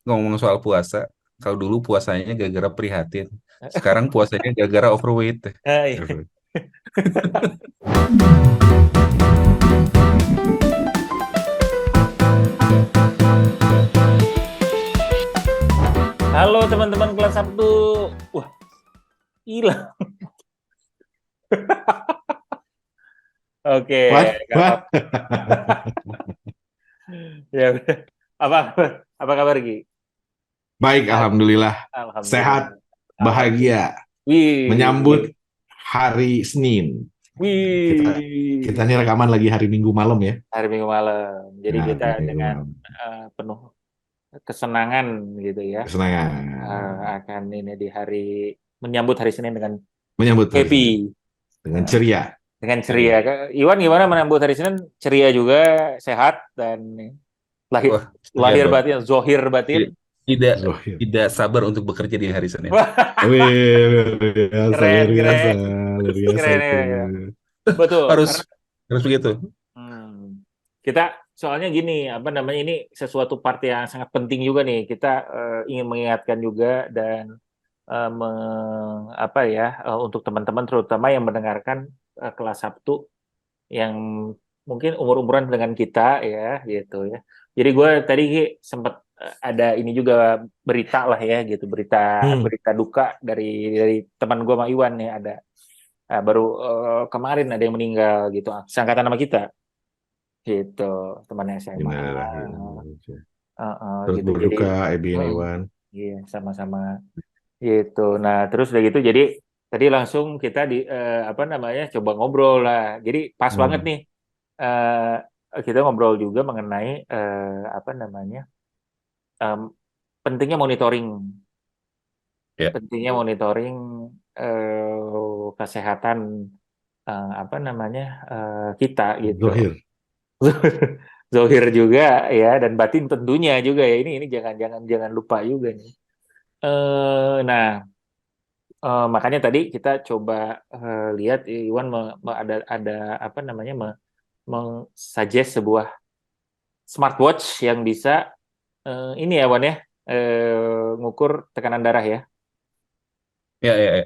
ngomong soal puasa, kalau dulu puasanya gara-gara prihatin, sekarang puasanya gara-gara overweight. Hai. Aduh. Halo teman-teman kelas Sabtu. Wah, hilang. Oke, What? nggak What? apa-apa. Ya udah. Apa apa kabar Gi? Baik, Sehat? alhamdulillah. Sehat, Alhamdulillah. Alhamdulillah. bahagia. Wih, Menyambut hari Senin. Kita wih. kita ini rekaman lagi hari Minggu malam ya. Hari Minggu malam. Jadi Nah, kita hari Minggu dengan malam. penuh kesenangan gitu ya, Kesenangan. akan ini di hari menyambut hari Senin dengan Menyambut hari Senin. happy. Dengan ceria. Dengan ceria. Ya. Iwan gimana menyambut hari Senin? Ceria juga, sehat dan lahir Wah, ceria lahir dong. batin, zohir batin. Tidak Zohir. tidak sabar untuk bekerja di hari Senin. Wah, Wih, luar biasa, keren, luar biasa. keren, Luar biasa keren itu. ya. Betul, Harus karena harus begitu. kita soalnya gini, apa namanya ini sesuatu part yang sangat penting juga nih. Kita ingin mengingatkan juga dan apa ya untuk teman-teman terutama yang mendengarkan kelas Sabtu yang mungkin umur-umuran dengan kita ya gitu ya. Jadi gue tadi sempat ada ini juga berita lah ya gitu, berita Hmm. berita duka dari teman gue sama Iwan nih ada baru kemarin ada yang meninggal gitu, seangkatan nama kita gitu, teman SMA. Innalillahi. Terus Gitu jadi berduka, Ebi dan mm, Iwan. iya sama-sama gitu. Nah terus udah gitu jadi tadi langsung kita di apa namanya coba ngobrol lah. Jadi pas banget Hmm. nih kita ngobrol juga mengenai apa namanya em, pentingnya monitoring, Ya. kesehatan apa namanya kita gitu. Zohir. Zohir juga ya dan batin tentunya juga ya ini jangan lupa juga nih. Nah makanya tadi kita coba lihat Iwan ada apa namanya meng-suggest sebuah smartwatch yang bisa ini ya Wan ya ngukur tekanan darah ya. Ya, ya, ya.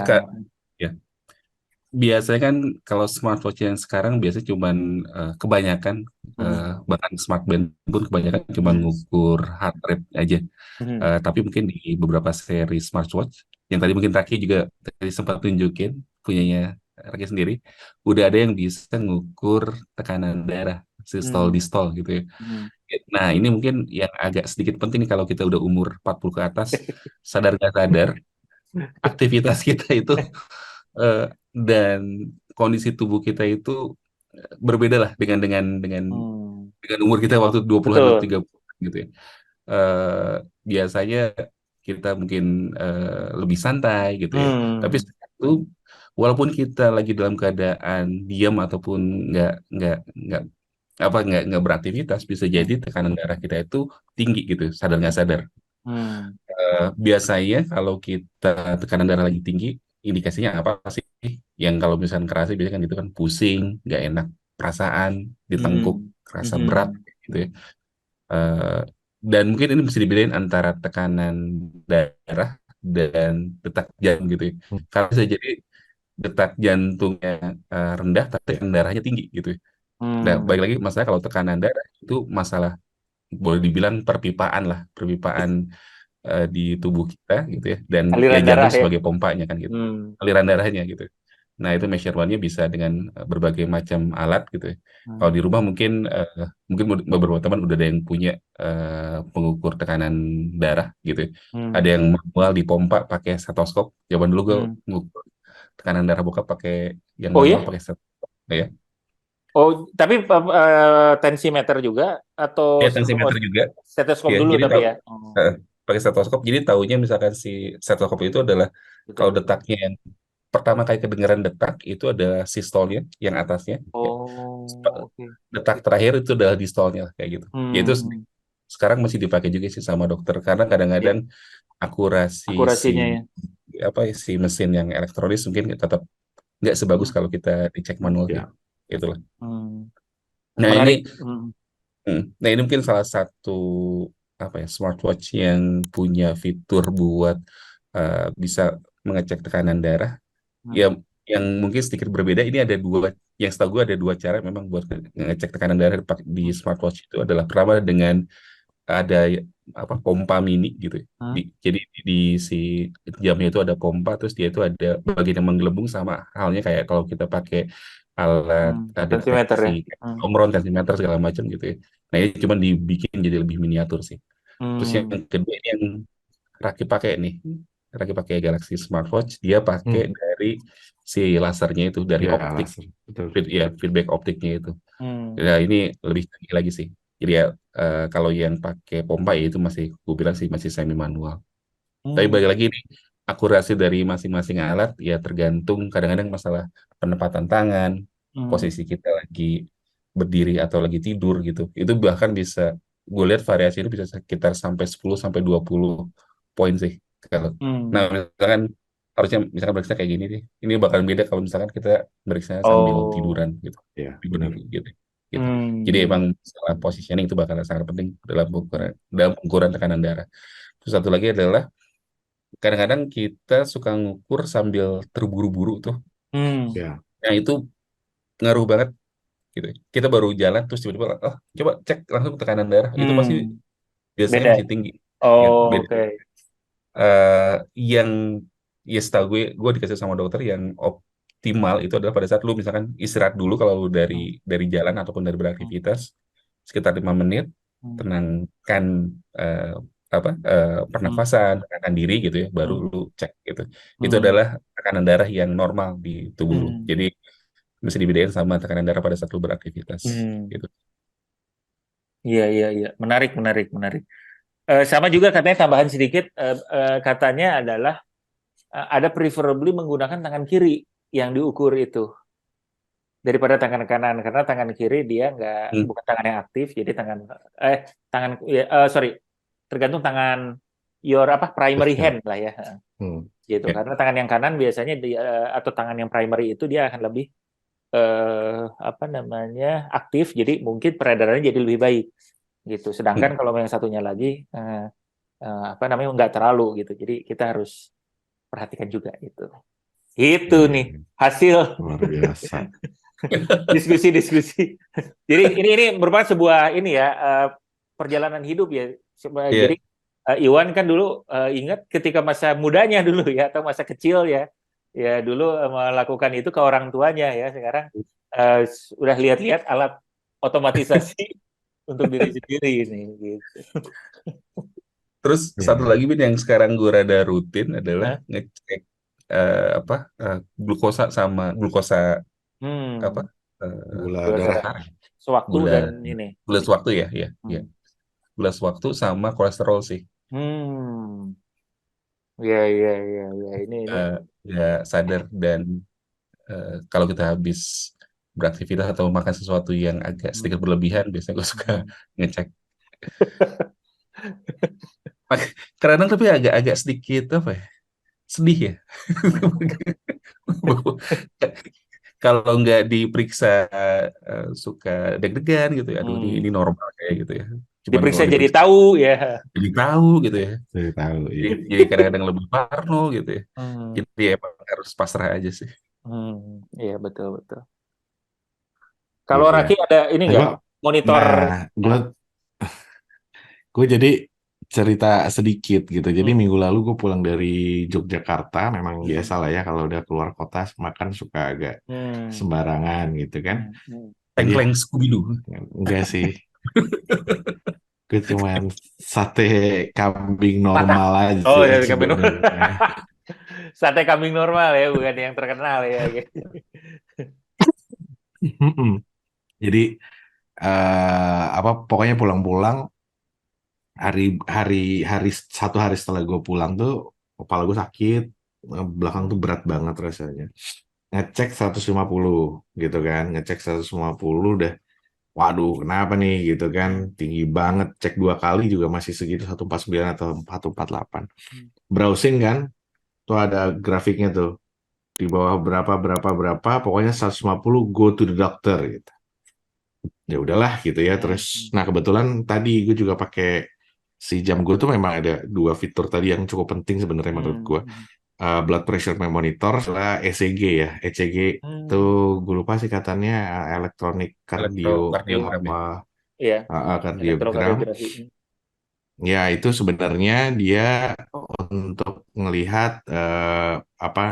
Kak, Nah, ya. Biasanya kan kalau smartwatch yang sekarang biasanya cuman kebanyakan mm, bahkan smart band pun kebanyakan cuma mm, ngukur heart rate aja. mm, Tapi mungkin di beberapa seri smartwatch yang tadi mungkin Raki juga tadi sempat tunjukin punyanya Raki sendiri, udah ada yang bisa ngukur tekanan darah sistol mm, distol gitu ya. mm. Nah, ini mungkin yang agak sedikit penting nih kalau kita udah umur 40 ke atas, sadar nggak sadar aktivitas kita itu eh, dan kondisi tubuh kita itu berbeda lah Hmm, dengan umur kita waktu 20-an atau betul. 30-an gitu ya. Eh, Biasanya kita mungkin lebih santai gitu ya. Tapi Hmm, setelah itu walaupun kita lagi dalam keadaan diam ataupun nggak nggak beraktivitas, bisa hmm, jadi tekanan darah kita itu tinggi gitu, sadar nggak sadar. hmm, Biasanya kalau kita tekanan darah lagi tinggi, indikasinya apa sih? Yang kalau misalnya kerasa biasanya kan gitu kan pusing, nggak enak perasaan, ditengkuk, hmm, kerasa berat hmm, gitu ya. Eh, dan mungkin ini bisa dibedain antara tekanan darah dan detak jantung gitu ya. Kalau bisa jadi detak jantungnya rendah, tapi tekanan darahnya tinggi gitu ya. Nah, hmm. baik lagi masalah kalau tekanan darah itu masalah boleh dibilang perpipaan lah, perpipaan di tubuh kita gitu ya, dan ya Aliran darah jantung ya. sebagai pompanya kan gitu, Hmm, aliran darahnya gitu. Nah itu measurement-nya bisa dengan berbagai macam alat gitu ya. Kalau hmm, di rumah mungkin mungkin beberapa teman udah ada yang punya pengukur tekanan darah gitu ya. Ada hmm, yang manual dipompa pakai stetoskop. Zaman dulu gue hmm. ngukur tekanan darah bokap pakai yang Oh manual ya? pakai stetoskop ya. Oh, tapi tensimeter juga atau Ya tensimeter juga. stetoskop Ya, dulu jadi tapi tahu ya. Oh, pakai stetoskop. Jadi taunya misalkan si stetoskop itu adalah kalau detak. detaknya yang pertama kali kedengaran detak itu adalah sistolnya yang atasnya. Ya. Oh, oke. Detak terakhir itu adalah distolnya kayak gitu. Ya itu Hmm, sekarang masih dipakai juga sih sama dokter karena ya, kadang-kadang akurasi si akurasinya ya. apa ya, si mesin yang elektronis mungkin tetap nggak sebagus Hmm, kalau kita dicek manual gitu. Ya. Itulah. hmm. Nah ini Menarik. Hmm, nah ini mungkin salah satu apa ya, smartwatch yang punya fitur buat bisa mengecek tekanan darah. Hmm. Ya, yang mungkin sedikit berbeda, ini ada dua, yang setahu gue ada dua cara memang buat ngecek tekanan darah di smartwatch itu adalah pertama dengan ada apa, pompa mini gitu ya. Hmm. Jadi di si jamnya itu ada pompa, terus dia itu ada bagian yang menggelembung, sama halnya kayak kalau kita pakai alat Tensimeter ya. deteksi omron, tensimeter segala macam gitu ya. Nah, ini cuma dibikin jadi lebih miniatur sih. Terus yang Hmm. kedua ini yang Raki pakai nih, Raki pakai Galaxy Smartwatch, dia pakai Hmm. dari si lasernya itu, dari Ya, optik, laser. Betul. ya feedback optiknya itu. Hmm. Ya, ini lebih canggih lagi sih. Jadi ya, kalau yang pakai pompa ya itu masih, gue bilang sih masih semi manual. Tapi Hmm. balik lagi nih, akurasi dari masing-masing alat ya tergantung, kadang-kadang masalah penempatan tangan, Hmm. posisi kita lagi berdiri atau lagi tidur gitu. Itu bahkan bisa, gue lihat variasi itu bisa sekitar sampai 10 sampai 20 poin sih. Kalau, nah, Hmm. misalkan harusnya misalkan meriksa kayak gini nih, ini bakal beda kalau misalkan kita meriksa sambil Oh. tiduran gitu, Ya, benar. berdiri gitu. Gitu. Jadi Hmm. emang masalah positioning itu bakal sangat penting dalam ukuran tekanan darah. Terus satu lagi adalah kadang-kadang kita suka ngukur sambil terburu-buru tuh. Hmm. Ya. Nah, itu ngaruh banget gitu. Kita baru jalan terus tiba-tiba, oh, coba cek langsung tekanan darah. Itu pasti Hmm. biasanya Beda. masih tinggi. Ya, Oh, beda. oke. Eh, yang ya setahu gue dikasih sama dokter yang optimal itu adalah pada saat lu misalkan istirahat dulu kalau lu dari Hmm. jalan ataupun dari Hmm. beraktivitas sekitar 5 menit, Hmm. tenangkan eh, Hmm. pernafasan, tenangkan diri gitu ya, baru Hmm. lu cek gitu. Itu Hmm. adalah tekanan darah yang normal di tubuh lu. Hmm. Jadi mesti dibedain sama tekanan darah pada saat lu beraktivitas Hmm. gitu. Iya, iya, iya. Menarik, menarik, menarik. Sama juga katanya tambahan sedikit, katanya adalah ada preferably menggunakan tangan kiri yang diukur itu daripada tangan kanan, karena tangan kiri dia nggak, Hmm. bukan tangan yang aktif, jadi tangan ya, sorry, tergantung tangan your apa primary Ya. hand lah ya, Hmm. gitu. Ya. Karena tangan yang kanan biasanya atau tangan yang primary itu dia akan lebih apa namanya aktif, jadi mungkin peredarannya jadi lebih baik gitu. Sedangkan Hmm. kalau yang satunya lagi apa namanya nggak terlalu gitu. Jadi kita harus perhatikan juga itu. Itu Ya, nih ya. hasil Luar biasa. diskusi-diskusi. Jadi ini merupakan sebuah ini ya, perjalanan hidup ya. Iya. Jadi Iwan kan dulu ingat ketika masa mudanya dulu ya, atau masa kecil ya, ya dulu melakukan itu ke orang tuanya ya. Sekarang udah lihat-lihat alat otomatisasi untuk diri sendiri ini. Gitu. Terus Ya, satu ya. lagi Bin, yang sekarang gue rada rutin adalah Hah? ngecek apa, glukosa sama glukosa apa, Hmm, Gula gula darah. darah. Sewaktu gula dan ini. gula sewaktu ya, ya, Hmm. gula sewaktu sama kolesterol sih. Hmm. Ya, ya, ya, ya. Ini. Eh, ya sadar, dan kalau kita habis beraktivitas atau makan sesuatu yang agak Hmm. sedikit berlebihan, biasanya gue suka Hmm. ngecek. Kadang tapi agak-agak sedikit apa ya, sedih ya. Kalau nggak diperiksa suka deg-degan gitu ya. Aduh, ini Hmm. normal kayak gitu ya. Cuman kalau Diperiksa jadi diperiksa tahu ya. jadi tahu gitu ya. Saya tahu, Jadi, iya. jadi kadang-kadang lebih parno gitu ya. Hmm. Jadi ya emang harus pasrah aja sih. Hmm. Iya, betul, betul. Iya, Kalau iya. Raki ada ini Nah, nggak monitor? nah, gue jadi cerita sedikit gitu. Jadi Hmm. minggu lalu gue pulang dari Yogyakarta. Memang biasa Hmm. lah ya kalau udah keluar kota makan suka agak Hmm. sembarangan gitu kan. Hmm. Hmm. Jadi Tengkleng Scooby-Doo. enggak sih. Gue cuman sate kambing Patah. normal Oh aja ya, kambing normal. sebenarnya. Sate kambing normal ya, bukan yang terkenal ya. Jadi apa pokoknya pulang-pulang hari hari hari satu hari setelah gue pulang tuh kepala gue sakit, belakang tuh berat banget rasanya. Ngecek 150 gitu kan, ngecek 150 udah, waduh kenapa nih gitu kan, tinggi banget, cek 2 kali juga masih segitu 149 atau 148. Browsing kan, tuh ada grafiknya tuh di bawah berapa berapa berapa, pokoknya 150 go to the doctor gitu. Ya udahlah gitu ya, terus nah kebetulan tadi gue juga pakai si jam gue tuh memang ada dua fitur tadi yang cukup penting sebenarnya menurut gue. Hmm. Blood pressure monitor adalah ECG ya. ECG itu Hmm. gue lupa sih katanya electronic cardio Elektrokardiogram ya. apa Iya, kardiogram. elektrokardiografi. Ya itu sebenarnya dia untuk melihat apa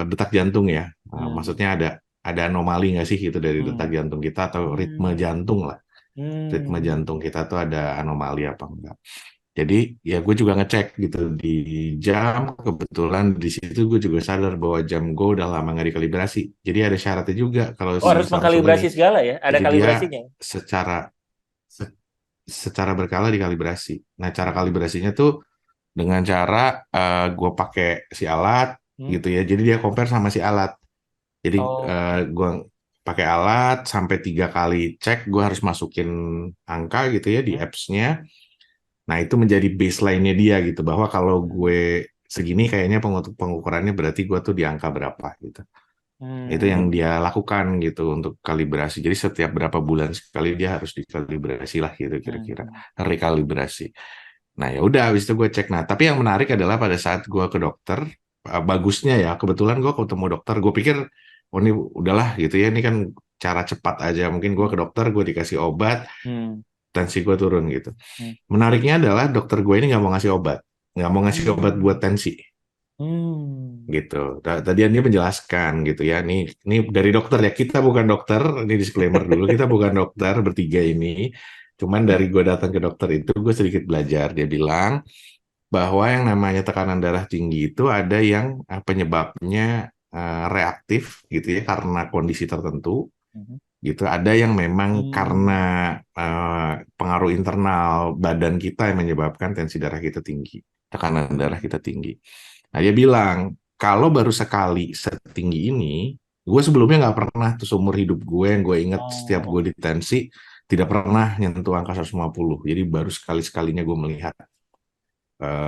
detak jantung ya. Hmm. Maksudnya ada anomali nggak sih itu dari detak Hmm. jantung kita atau ritme Hmm. jantung lah. Ritme Hmm. jantung kita tuh ada anomali apa enggak. Jadi ya gue juga ngecek gitu di jam, kebetulan di situ gue juga sadar bahwa jam gue udah lama nggak dikalibrasi. Jadi ada syaratnya juga kalau Oh, si harus Samsung ini. mengkalibrasi segala ya? Ada Jadi dia kalibrasinya? secara se- secara berkala dikalibrasi. Nah, cara Hmm. kalibrasinya tuh dengan cara gue pakai si alat Hmm. gitu ya. Jadi dia compare sama si alat. Jadi Oh. gue pakai alat sampai 3 kali cek, gue harus masukin angka gitu ya di Hmm. apps-nya. Nah, itu menjadi baseline-nya dia gitu, bahwa kalau gue Hmm. segini kayaknya pengukurannya berarti gue tuh di angka berapa gitu. Itu yang Hmm. dia lakukan gitu untuk kalibrasi. Jadi setiap berapa bulan sekali dia harus dikalibrasi lah gitu kira-kira, Hmm. rekalibrasi. Nah ya udah habis itu gue cek. Nah tapi yang menarik adalah pada saat gue ke dokter, bagusnya ya kebetulan gue ketemu dokter. Gue pikir oh ini udahlah gitu ya, ini kan cara cepat aja. Mungkin gue ke Hmm. dokter, gue dikasih obat, Hmm. tensi gue turun gitu. Hmm. Menariknya adalah dokter gue ini nggak mau ngasih obat, nggak mau ngasih obat buat Hmm. tensi Hmm. gitu. Tadi dia menjelaskan gitu ya. Ini dari dokter ya. Kita bukan dokter. Ini disclaimer dulu. Kita bukan dokter bertiga ini. Cuman dari gue datang ke dokter itu gue sedikit belajar. Dia bilang bahwa yang namanya tekanan darah tinggi itu ada yang penyebabnya reaktif gitu ya karena kondisi tertentu Hmm. gitu. Ada yang memang karena Hmm. pengaruh internal badan kita yang menyebabkan tensi darah kita tinggi, tekanan darah kita tinggi. Nah, dia bilang, kalau baru sekali setinggi ini, gue sebelumnya nggak pernah tuh seumur hidup gue, yang gue ingat setiap gue Oh. di tensi, tidak pernah nyentuh angka 150. Jadi baru sekali-sekalinya gue melihat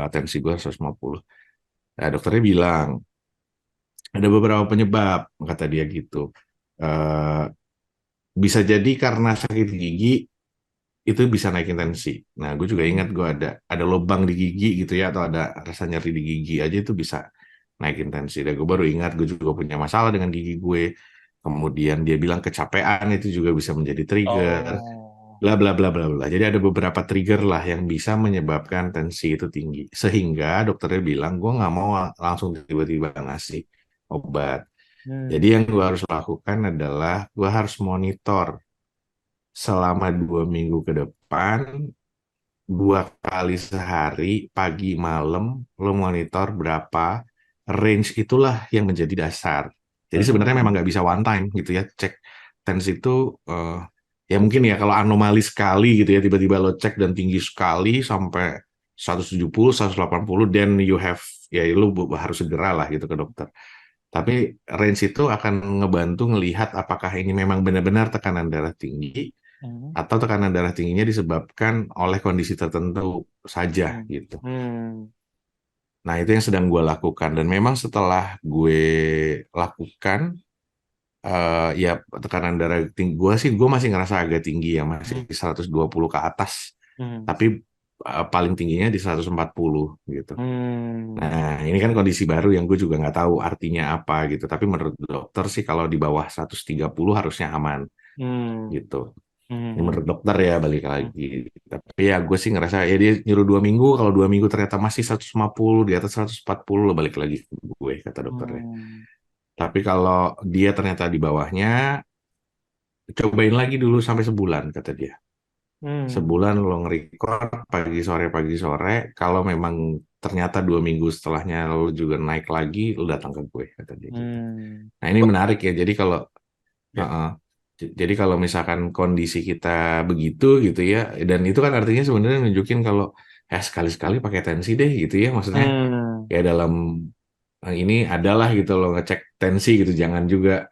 tensi gue 150. Nah, dokternya bilang, ada beberapa penyebab, kata dia gitu. Eh, Bisa jadi karena sakit gigi, itu bisa naikin tensi. Nah, gue juga ingat gue Hmm. ada lubang di gigi gitu ya, atau ada rasa nyeri di gigi aja itu bisa naikin tensi. Dan gue baru ingat gue juga punya masalah dengan gigi gue. Kemudian dia bilang kecapean itu juga bisa menjadi trigger. Oh. Bla bla bla bla bla. Jadi ada beberapa trigger lah yang bisa menyebabkan tensi itu tinggi. Sehingga dokternya bilang gue nggak mau langsung tiba-tiba ngasih obat. Jadi Hmm. yang gue harus lakukan adalah gue harus monitor selama 2 minggu ke depan 2 kali sehari, pagi malam, lo monitor berapa range itulah yang menjadi dasar. Jadi sebenarnya memang Hmm. nggak bisa one time gitu ya, cek tens itu ya mungkin ya kalau anomali sekali gitu ya, tiba-tiba lo cek dan tinggi sekali sampai 170, 180, then you have ya lo harus segera lah gitu ke dokter. Tapi range itu akan ngebantu ngelihat apakah ini memang benar-benar tekanan darah tinggi Hmm. atau tekanan darah tingginya disebabkan oleh kondisi tertentu saja Hmm. gitu. Hmm. Nah, itu yang sedang gue lakukan dan memang setelah gue lakukan ya tekanan darah tinggi gue masih ngerasa agak tinggi ya, masih Hmm. 120 ke atas. Hmm. Tapi paling tingginya di 140 gitu. Hmm. Nah, ini kan kondisi baru yang gue juga nggak tahu artinya apa gitu. Tapi menurut dokter sih kalau di bawah 130 harusnya aman Hmm. gitu. Ini Hmm. menurut dokter ya balik Hmm. lagi. Tapi ya gue sih ngerasa ya dia nyuruh 2 minggu. Kalau 2 minggu ternyata masih 150 di atas 140 lo balik lagi ke gue kata dokternya. Hmm. Tapi kalau dia ternyata di bawahnya, cobain lagi dulu sampai sebulan kata dia. Hmm. Sebulan lo nge-record pagi sore. Kalau memang ternyata 2 minggu setelahnya lo juga naik lagi, lo datang ke gue kata dia gitu. Hmm. Nah ini menarik ya. Jadi kalau Ya. uh-uh. Jadi kalau misalkan kondisi kita begitu gitu ya, dan itu kan artinya sebenarnya nunjukin kalau sekali-sekali pakai tensi deh gitu ya, maksudnya Hmm. ya dalam ini adalah gitu loh ngecek tensi gitu, jangan juga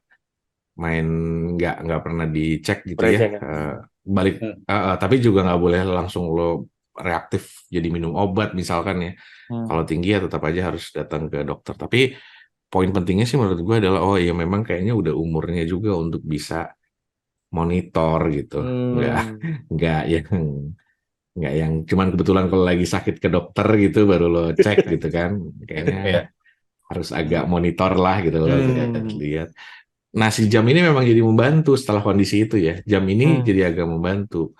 main nggak pernah dicek gitu ya. Project ya. Balik Hmm. tapi juga nggak boleh langsung lo reaktif jadi minum obat misalkan ya. Hmm. Kalau tinggi ya tetap aja harus datang ke dokter. Tapi poin pentingnya sih menurut gue adalah oh ya memang kayaknya udah umurnya juga untuk bisa monitor gitu, nggak Hmm. nggak yang nggak yang cuman kebetulan kalau lagi sakit ke dokter gitu baru lo cek gitu kan. Kayaknya Iya. harus agak monitor lah gitu lo Hmm. lihat-lihat. Nah, si jam ini memang jadi membantu setelah kondisi itu ya. Jam ini Hmm. jadi agak membantu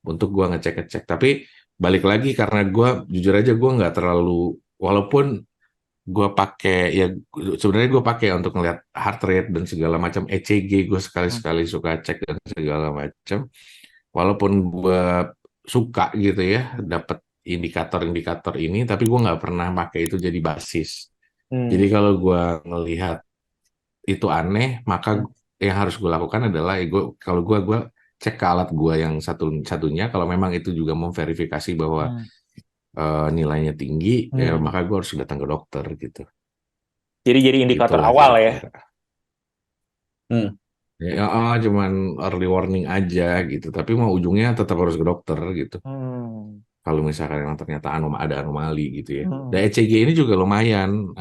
untuk gua ngecek-ngecek. Tapi balik lagi karena gua jujur aja gua nggak terlalu, walaupun gua pakai ya, sebenarnya gua pakai untuk ngeliat heart rate dan segala macam, ECG gue Hmm. sekali-sekali suka cek dan segala macam. Walaupun gua suka gitu ya dapat indikator-indikator ini, tapi gua nggak pernah pakai itu jadi basis. Jadi Hmm. kalau gua ngelihat itu aneh, maka Hmm. yang harus gue lakukan adalah ya kalau gue cek ke alat gue yang satunya, kalau memang itu juga memverifikasi bahwa Hmm. nilainya tinggi, ya Hmm. maka gue harus datang ke dokter gitu. Jadi indikator Gitulah awal ya. kira-kira. Hmm. Ya, cuman early warning aja gitu. Tapi mau ujungnya tetap harus ke dokter gitu. Hmm. Kalau misalkan yang ternyata ada anomali gitu ya. Dan Hmm. ECG ini juga lumayan,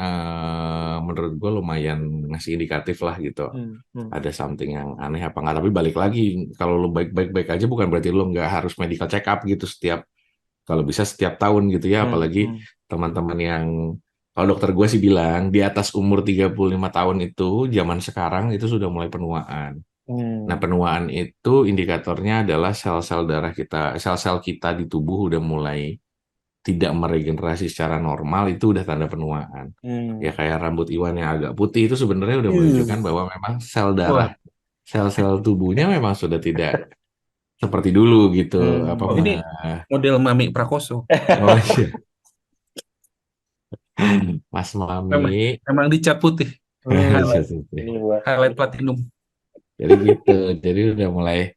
menurut gue lumayan ngasih indikatif lah gitu. Hmm. Hmm. Ada something yang aneh apa enggak. Tapi balik lagi, kalau lu baik-baik aja bukan berarti lu nggak harus medical check up gitu kalau bisa setiap tahun gitu ya. Hmm. Apalagi Hmm. teman-teman yang, kalau dokter gue sih bilang di atas umur 35 tahun itu zaman sekarang itu sudah mulai penuaan. Nah, Hmm. penuaan itu indikatornya adalah sel-sel darah kita, sel-sel kita di tubuh udah mulai tidak meregenerasi secara normal, itu udah tanda penuaan. Ya Hmm. kayak rambut Iwan yang agak putih itu sebenarnya udah menunjukkan bahwa memang sel darah, Wah, sel-sel tubuhnya memang sudah tidak seperti dulu gitu. Apa oh ini mah? model Mami Prakoso. Oh iya, Mas Memang, Mami. memang dicat putih. Hmm. Highlight, Ini buat. highlight platinum. Jadi gitu. Jadi udah mulai.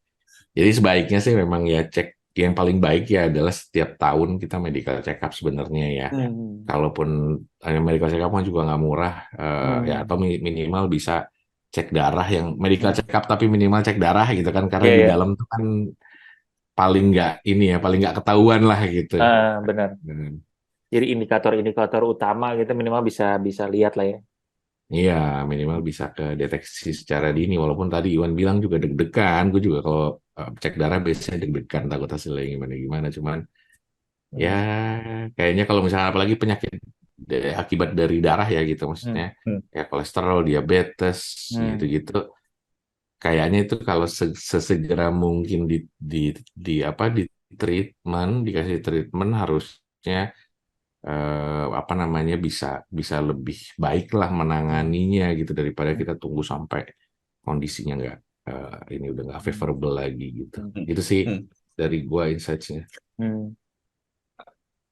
Jadi sebaiknya sih memang ya cek, yang paling baik ya adalah setiap tahun kita medical check up sebenarnya ya. Hmm. Kalaupun medical check up kan juga nggak murah, ya atau Hmm. minimal bisa cek darah, yang medical Hmm. check up tapi minimal cek darah gitu kan, karena Iya di ya. dalam tuh kan paling nggak ini ya, paling nggak ketahuan lah gitu. Benar. Hmm. Jadi indikator-indikator utama gitu minimal bisa bisa lihat lah ya. Iya, minimal bisa ke deteksi secara dini. Walaupun tadi Iwan bilang juga deg-degan, gue juga kalau cek darah biasanya deg-degan, takut hasilnya gimana-gimana. Cuman ya Hmm. kayaknya kalau misalnya apalagi penyakit akibat dari darah ya gitu, Hmm. maksudnya Hmm. ya kolesterol, diabetes Hmm. gitu-gitu, kayaknya itu kalau sesegera mungkin di apa, di treatment, dikasih treatment, harusnya apa namanya, bisa bisa lebih baik lah Hmm. menanganinya gitu daripada kita tunggu sampai kondisinya nggak, ini udah nggak Hmm. favorable lagi gitu. Hmm. Hmm. Itu sih Hmm. dari gua insights-nya. Hmm.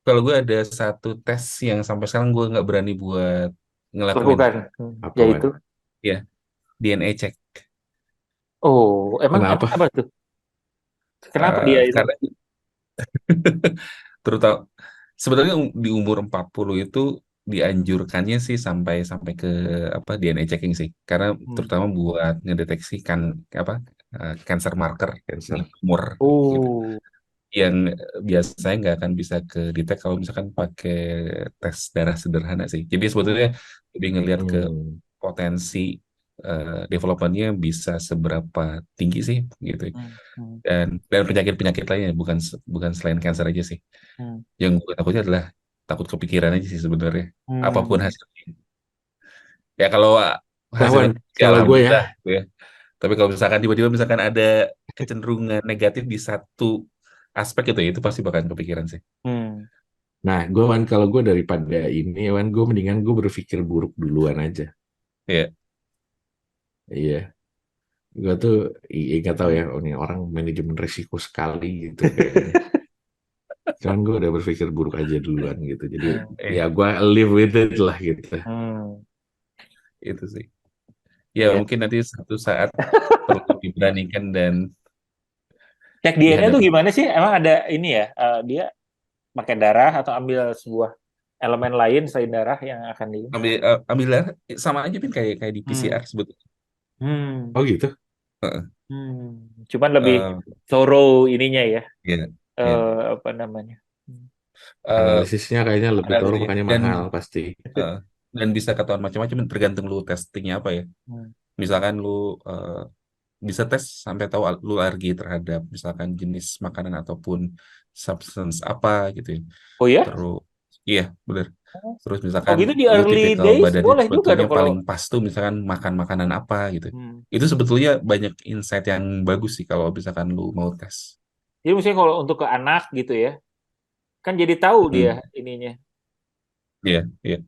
Kalau gue ada satu tes yang sampai sekarang gue nggak berani buat ngelakuin. Lakukan. Hmm. Apa Wan? Yaitu. Ya, DNA check. Oh, emang Kenapa? emang apa tuh? Kenapa dia itu? Karena terutama sebenarnya di umur 40 itu dianjurkannya sih sampai sampai ke apa DNA checking sih. Karena Hmm. terutama buat ngedeteksi kan apa cancer marker di Cancer. tumor gitu. Oh. Yang biasanya nggak akan bisa ke detect kalau misalkan pakai tes darah sederhana sih. Jadi sebetulnya Hmm. lebih ngelihat ke Hmm. potensi developmentnya bisa seberapa tinggi sih gitu. Hmm. Hmm. Dan penyakit-penyakit lainnya bukan selain cancer aja sih. Hmm. Yang gue takutnya adalah takut kepikiran aja sih sebenarnya. Apapun Hmm. hasilnya. Ya kalau Nah hasilnya Wan, ya kalau gue ya, alhamdulillah gitu ya. Tapi kalau misalkan tiba-tiba misalkan ada kecenderungan negatif di satu aspek itu ya, itu pasti bakal kepikiran sih. Hmm. nah gue Wan, kalau gue daripada ini Wan, gue mendingan gue berpikir buruk duluan aja. Ya. Iya, gue tuh nggak tahu ya, oh, ini orang manajemen risiko sekali gitu kayaknya. Cuman gue udah berpikir buruk aja duluan gitu. Jadi Hmm. ya Eh, gue live with it lah gitu. Hmm. itu sih. Ya Ya. mungkin nanti satu saat perlu diberanikan dan Cek DNA tuh dihadapi. gimana sih? Emang ada ini ya? Dia pakai darah atau ambil sebuah elemen lain selain darah yang akan di. Ambil darah, sama aja pin kayak kayak di Hmm. PCR sebetulnya. Hmm. Oh gitu. Heeh. Cuman lebih Eh, thorough ininya ya. ya, ya. Apa namanya? Hmm. Eh, Analisisnya kayaknya lebih tahu, analisisnya. makanya Dan mahal pasti. eh, dan bisa ketahuan macam-macam tergantung lu testingnya apa ya. Hmm. Misalkan lu eh, bisa tes sampai tahu lu alergi terhadap misalkan jenis makanan ataupun substance apa gitu ya. Oh ya? Terus iya bener. Terus Oh misalkan gitu di lu early tipikal days badannya boleh juga sebetulnya dong kalau. paling pas tuh misalkan makan makanan apa gitu. Hmm. Itu sebetulnya banyak insight yang bagus sih kalau misalkan lu mau tes. Jadi misalnya kalau untuk ke anak gitu ya, kan jadi tahu dia Hmm. ininya. Iya, iya.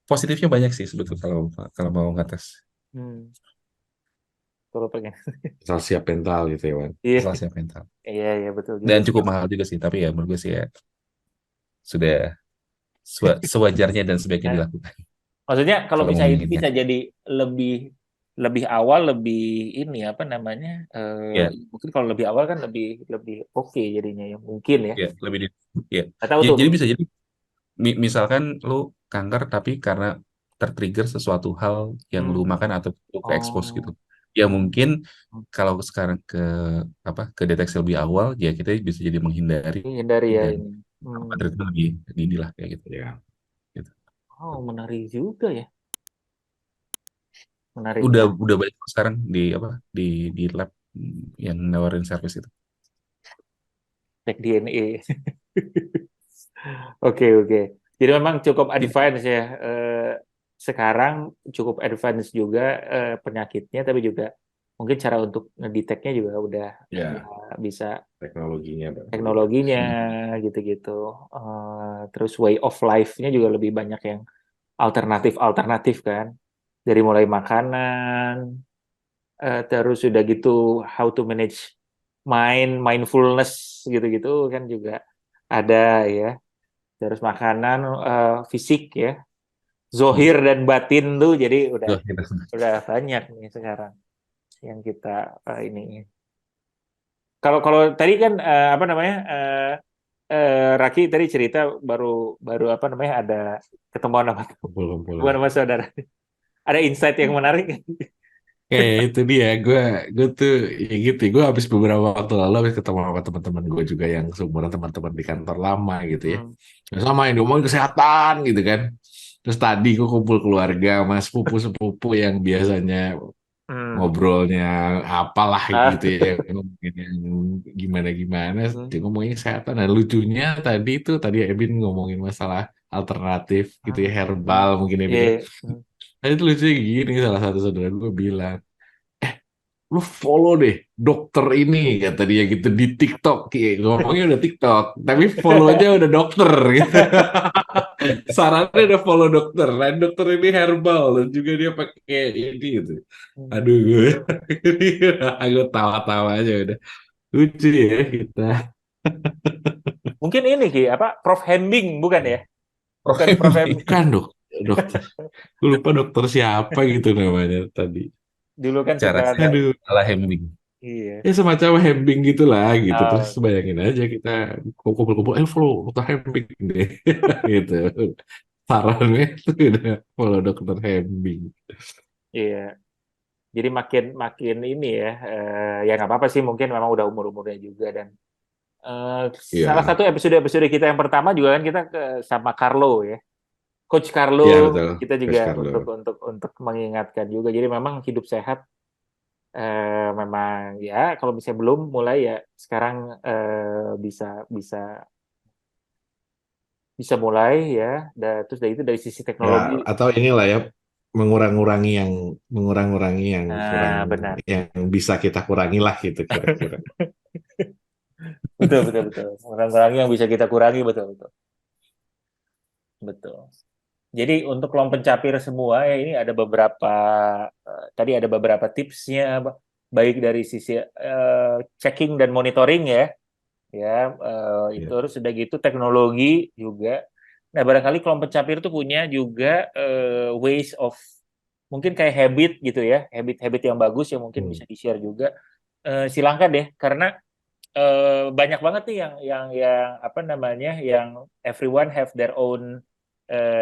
Positifnya banyak sih sebetulnya kalau kalau mau ngetes. Hmm. Kalau pengen. Asal siap mental gitu ya, Wan. Iya, Asal siap mental. iya, iya betul juga Dan sih. cukup mahal juga sih, tapi ya menurut gue sih ya sudah sewajarnya dan sebaiknya Nah, dilakukan maksudnya kalau kalau bisa mau ini mengingat. bisa jadi lebih lebih awal lebih ini apa namanya Ya, mungkin kalau lebih awal kan lebih lebih oke jadinya ya mungkin ya. ya lebih ya. Nggak tahu tuh. Jadi bisa jadi misalkan lu kanker tapi karena tertrigger sesuatu hal yang lu Hmm. makan atau lu ke expose gitu. Oh. Ya Hmm. mungkin kalau sekarang ke apa ke deteksi lebih awal ya kita bisa jadi menghindari Hindari ya dan ini. melakukan Hmm. treatment lebih dini lah kayak gitu. Ya. Gitu. Oh, menarik juga ya. Menarik, menarik. Udah banyak sekarang di apa di lab yang nawarin service itu. Cek DNA. Oke, oke. Jadi memang cukup It- advance ya. Sekarang cukup advance juga penyakitnya, tapi juga mungkin cara untuk ngedeteknya juga udah Ya, bisa teknologinya berubah. teknologinya gitu-gitu. Terus way of life-nya juga lebih banyak yang alternatif-alternatif kan. Dari mulai makanan, terus udah gitu how to manage mindfulness gitu-gitu kan juga ada ya. Terus makanan, fisik ya, Hmm. zohir dan batin tuh jadi Tuh, gitu. udah banyak nih sekarang yang kita ini. Kalau kalau tadi kan apa namanya Raki tadi cerita baru baru apa namanya ada ketemuan sama ketemuan Kumpul-kumpulan. sama saudara. Ada insight yang menarik. Kayak itu dia, gue tuh ya gitu, gue habis beberapa waktu lalu habis ketemu sama teman-teman gue juga yang seumuran teman-teman di kantor lama gitu ya. Hmm. Ya sama yang diomongin kesehatan gitu kan. Terus tadi gue kumpul keluarga sama sepupu-sepupu yang biasanya Hmm. ngobrolnya apalah Ah. gitu ya, ngomongin yang gimana-gimana, Hmm. dia ngomongin kesehatan. Dan lucunya tadi Ebin ngomongin masalah alternatif gitu ya, Hmm. herbal mungkin Ebin ya. Iya. Hmm. Tadi itu lucunya gini, salah satu saudara gue bilang, lu follow deh dokter ini kata dia gitu di TikTok. Ngomongnya udah TikTok tapi follow-nya udah dokter gitu. Sarannya udah follow dokter, lain dokter ini herbal dan juga dia pakai ini gitu. Hmm. Aduh gue tawa-tawa aja udah lucu ya kita. Mungkin ini Ki, apa Prof Hembing bukan ya? Bukan Prof Hembing. Bukan dok, dokter, gue lupa dokter siapa gitu namanya tadi. Dulu kan Cara suka ada. Aduh. salah hemming. Iya. Ya semacam hembing gitulah gitu. Terus Oh, bayangin aja kita kumpul-kumpul, follow dokter hembing deh. Gitu. Sarannya itu udah follow dokter hembing. iya. Jadi makin makin ini ya, ya nggak apa-apa sih mungkin memang udah umur-umurnya juga dan eh, salah Iya, satu episode-episode kita yang pertama juga kan kita sama Carlo ya, Coach Carlo iya betul. kita juga Coach Carlo. untuk mengingatkan juga. Jadi memang hidup sehat memang ya kalau misalnya belum mulai ya sekarang bisa bisa bisa mulai ya. Terus dari itu dari sisi Ya, teknologi, atau inilah ya mengurangi yang kurang nah benar, yang bisa kita kurangi lah gitu kira-kira. betul betul betul. Orang-orang yang bisa kita kurangi betul betul betul. Jadi untuk kelompok pencapir semua ya ini ada beberapa tadi ada beberapa tipsnya baik dari sisi checking dan monitoring ya itu Ya. harus sudah gitu teknologi juga. Nah barangkali kelompok pencapir itu punya juga ways of mungkin kayak habit gitu ya habit-habit yang bagus yang mungkin Hmm. bisa di-share juga. Silahkan deh karena banyak banget nih yang apa namanya yang everyone have their own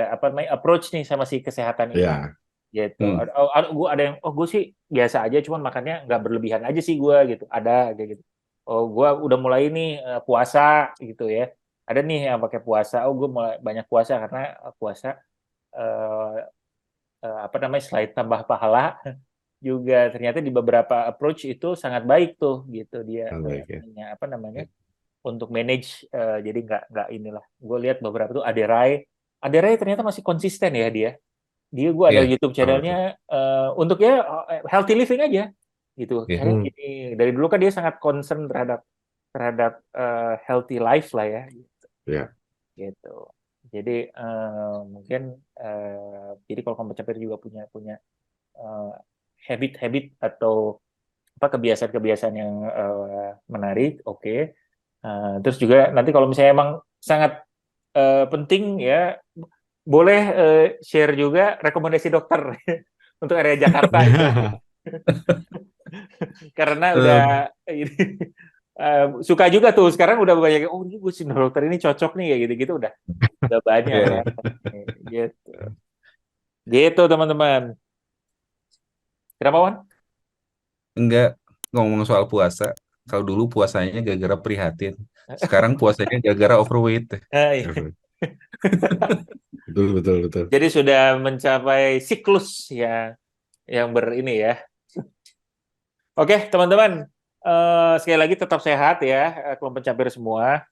apa namanya approach nih sama si kesehatan ini Ya. gitu. Hmm. Gue ada yang gue sih biasa aja cuman makannya nggak berlebihan aja sih gue gitu ada kayak gitu. Oh gue udah mulai nih puasa gitu ya ada nih yang pakai puasa oh gue mulai banyak puasa karena puasa eh, apa namanya selain tambah pahala juga ternyata di beberapa approach itu sangat baik tuh gitu dia Baik ya. apa namanya untuk manage jadi nggak inilah gue lihat beberapa tuh Aderai ternyata masih konsisten ya dia gue ada Iya, YouTube betul, betul. channelnya untuk ya healthy living aja gitu Iya. kayak gini dari dulu kan dia sangat concern terhadap healthy life lah ya Ya. gitu jadi mungkin jadi kalau kamu capek juga punya habit-habit atau apa kebiasaan-kebiasaan yang menarik, oke. Terus juga nanti kalau misalnya emang sangat penting ya, boleh share juga rekomendasi dokter untuk area Jakarta itu, karena udah Eh, ini suka juga tuh sekarang udah banyak oh ini gue sih dokter ini cocok nih ya gitu-gitu udah banyak iya. ya, gitu, gitu teman-teman. Kenapa Wan? Enggak, ngomong soal puasa. Kalau dulu puasanya gara-gara prihatin. Sekarang puasanya gara-gara overweight. Betul, betul, betul. Jadi sudah mencapai siklus yang berini ya. Oke, teman-teman, sekali lagi tetap sehat ya, kelompok pencapir semua.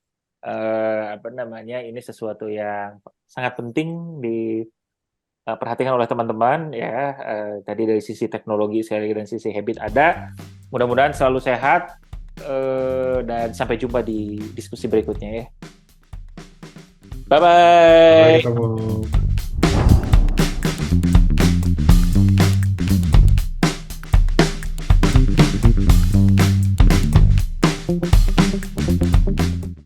Apa namanya? Ini sesuatu yang sangat penting diperhatikan oleh teman-teman ya. Tadi dari sisi teknologi sekali lagi dan sisi habit ada. Mudah-mudahan selalu sehat dan sampai jumpa di diskusi berikutnya ya. Bye Sampai bye. ketemu.